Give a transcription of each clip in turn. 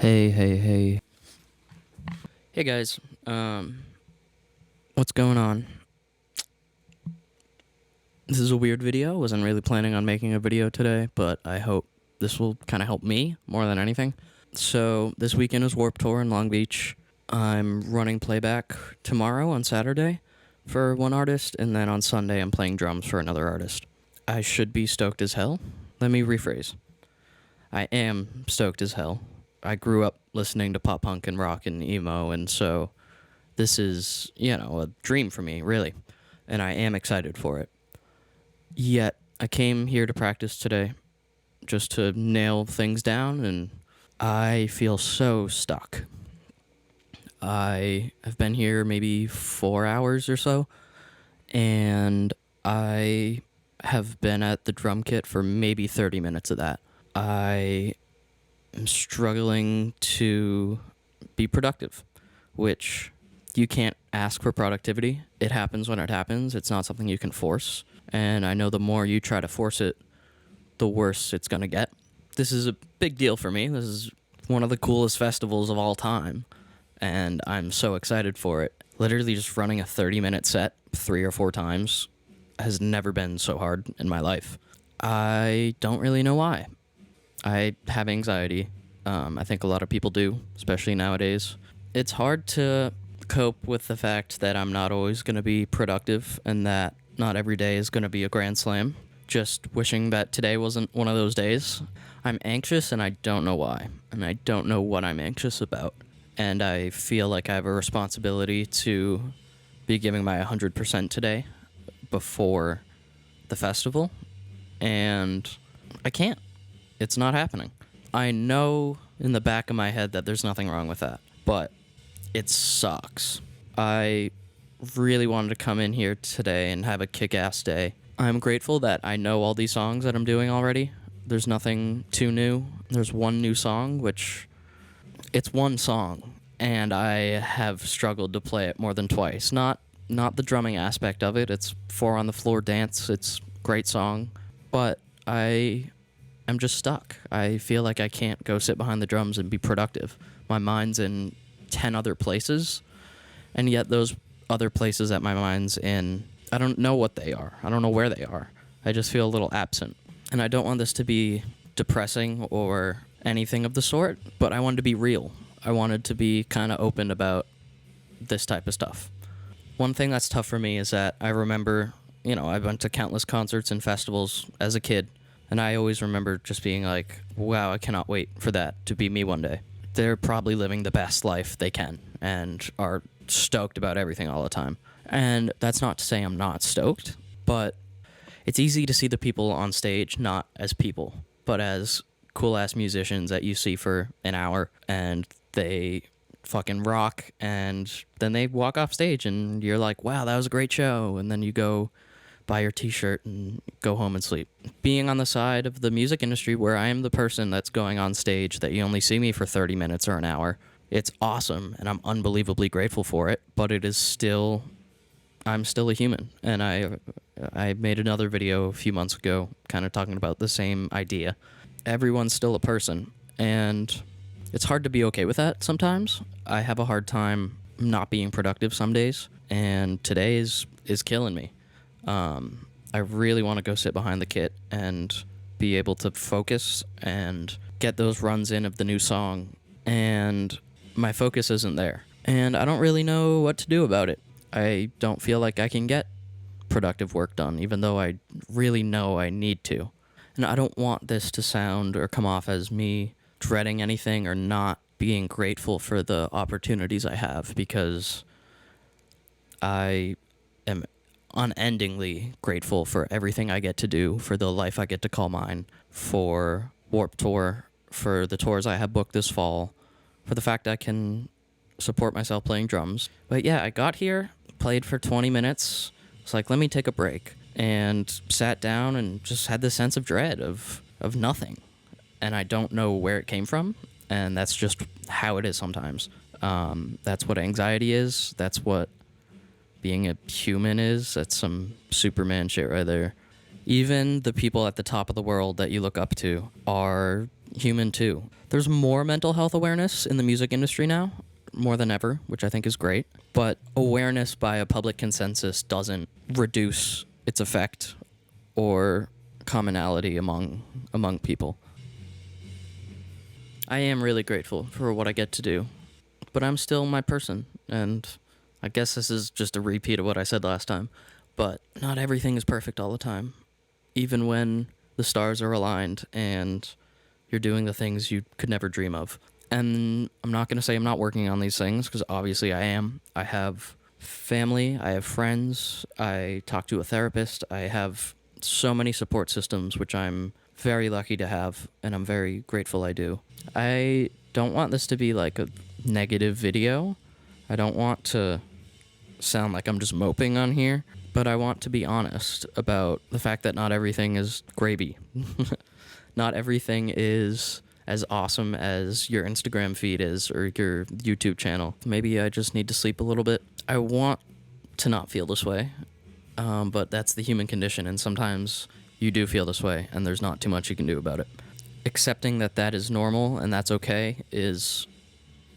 Hey. Hey guys. What's going on? This is a weird video. Wasn't really planning on making a video today, but I hope this will kind of help me more than anything. So, this weekend is Warped Tour in Long Beach. I'm running playback tomorrow on Saturday for one artist, and then on Sunday I'm playing drums for another artist. I should be stoked as hell. Let me rephrase. I am stoked as hell. I grew up listening to pop punk and rock and emo, and so this is, a dream for me, really. And I am excited for it. Yet, I came here to practice today just to nail things down, and I feel so stuck. I have been here maybe 4 hours or so, and I have been at the drum kit for maybe 30 minutes of that. I am struggling to be productive, which you can't ask for productivity. It happens when it happens. It's not something you can force. And I know the more you try to force it, the worse it's going to get. This is a big deal for me. This is one of the coolest festivals of all time. And I'm so excited for it. Literally just running a 30-minute set 3 or 4 times has never been so hard in my life. I don't really know why. I have anxiety. I think a lot of people do, especially nowadays. It's hard to cope with the fact that I'm not always going to be productive and that not every day is going to be a grand slam. Just wishing that today wasn't one of those days. I'm anxious and I don't know why. And I don't know what I'm anxious about. And I feel like I have a responsibility to be giving my 100% today before the festival. And I can't. It's not happening. I know in the back of my head that there's nothing wrong with that, but it sucks. I really wanted to come in here today and have a kick-ass day. I'm grateful that I know all these songs that I'm doing already. There's nothing too new. There's one new song, which it's one song, and I have struggled to play it more than twice. Not the drumming aspect of it. It's 4 on the floor dance. It's a great song, but I'm just stuck. I feel like I can't go sit behind the drums and be productive. My mind's in 10 other places, and yet those other places that my mind's in, I don't know what they are. I don't know where they are. I just feel a little absent. And I don't want this to be depressing or anything of the sort, but I wanted to be real. I wanted to be kind of open about this type of stuff. One thing that's tough for me is that I remember, I went to countless concerts and festivals as a kid, and I always remember just being like, wow, I cannot wait for that to be me one day. They're probably living the best life they can and are stoked about everything all the time. And that's not to say I'm not stoked, but it's easy to see the people on stage not as people, but as cool-ass musicians that you see for an hour and they fucking rock, and then they walk off stage and you're like, wow, that was a great show, and then you go buy your t-shirt and go home and sleep. Being on the side of the music industry where I am the person that's going on stage that you only see me for 30 minutes or an hour, it's awesome and I'm unbelievably grateful for it, but I'm still a human. And I made another video a few months ago kind of talking about the same idea. Everyone's still a person, and it's hard to be okay with that sometimes. I have a hard time not being productive some days, and today is killing me. I really want to go sit behind the kit and be able to focus and get those runs in of the new song, and my focus isn't there. And I don't really know what to do about it. I don't feel like I can get productive work done, even though I really know I need to. And I don't want this to sound or come off as me dreading anything or not being grateful for the opportunities I have, because I am unendingly grateful for everything I get to do, for the life I get to call mine, for Warped Tour, for the tours I have booked this fall, for the fact I can support myself playing drums. But yeah, I got here, played for 20 minutes. It's like, let me take a break, and sat down and just had this sense of dread of nothing. And I don't know where it came from, and that's just how it is sometimes. That's what anxiety is. That's what being a human is. That's some Superman shit right there. Even the people at the top of the world that you look up to are human too. There's more mental health awareness in the music industry now, more than ever, which I think is great. But awareness by a public consensus doesn't reduce its effect or commonality among people. I am really grateful for what I get to do, but I'm still my person, and I guess this is just a repeat of what I said last time, but not everything is perfect all the time. Even when the stars are aligned and you're doing the things you could never dream of. And I'm not going to say I'm not working on these things, because obviously I am. I have family, I have friends, I talk to a therapist, I have so many support systems, which I'm very lucky to have, and I'm very grateful I do. I don't want this to be like a negative video. I don't want to sound like I'm just moping on here, but I want to be honest about the fact that not everything is gravy. Not everything is as awesome as your Instagram feed is or your YouTube channel. Maybe I just need to sleep a little bit. I want to not feel this way, but that's the human condition, and sometimes you do feel this way, and there's not too much you can do about it. Accepting that that is normal and that's okay is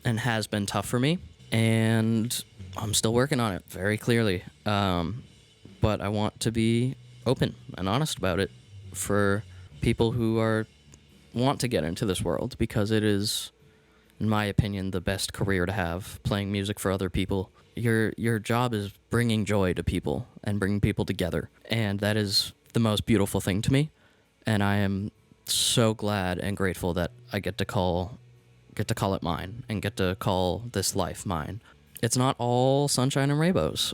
and has been tough for me, and I'm still working on it very clearly. But I want to be open and honest about it for people who want to get into this world, because it is, in my opinion, the best career to have, playing music for other people. Your job is bringing joy to people and bringing people together, and that is the most beautiful thing to me. And I am so glad and grateful that I get to call it mine and get to call this life mine. It's not all sunshine and rainbows.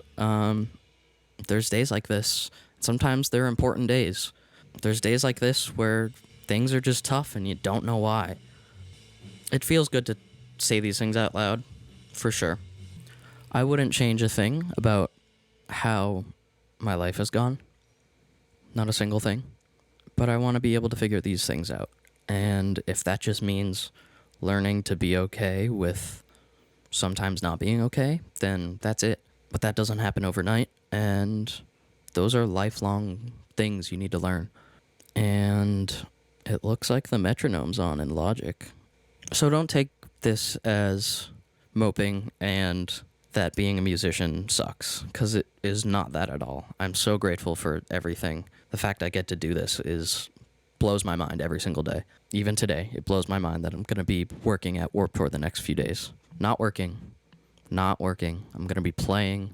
There's days like this. Sometimes they're important days. There's days like this where things are just tough and you don't know why. It feels good to say these things out loud, for sure. I wouldn't change a thing about how my life has gone. Not a single thing. But I want to be able to figure these things out. And if that just means learning to be okay with sometimes not being okay, then that's it. But that doesn't happen overnight, and those are lifelong things you need to learn. And it looks like the metronome's on in Logic. So don't take this as moping and that being a musician sucks, because it is not that at all. I'm so grateful for everything. The fact I get to do this blows my mind every single day. Even today, it blows my mind that I'm going to be working at Warped Tour the next few days. Not working. I'm going to be playing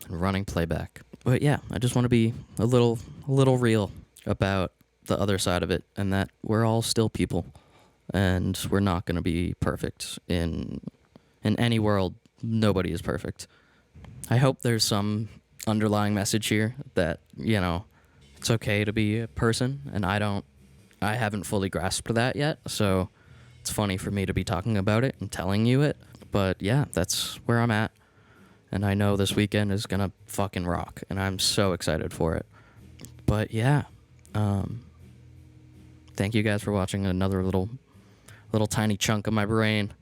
and running playback. But yeah, I just want to be a little real about the other side of it, and that we're all still people, and we're not going to be perfect in any world. Nobody is perfect. I hope there's some underlying message here that, it's okay to be a person, and I haven't fully grasped that yet, so it's funny for me to be talking about it and telling you it. But yeah, that's where I'm at. And I know this weekend is gonna fucking rock, and I'm so excited for it. But yeah, thank you guys for watching another little tiny chunk of my brain.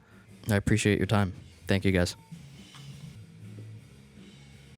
I appreciate your time. Thank you guys.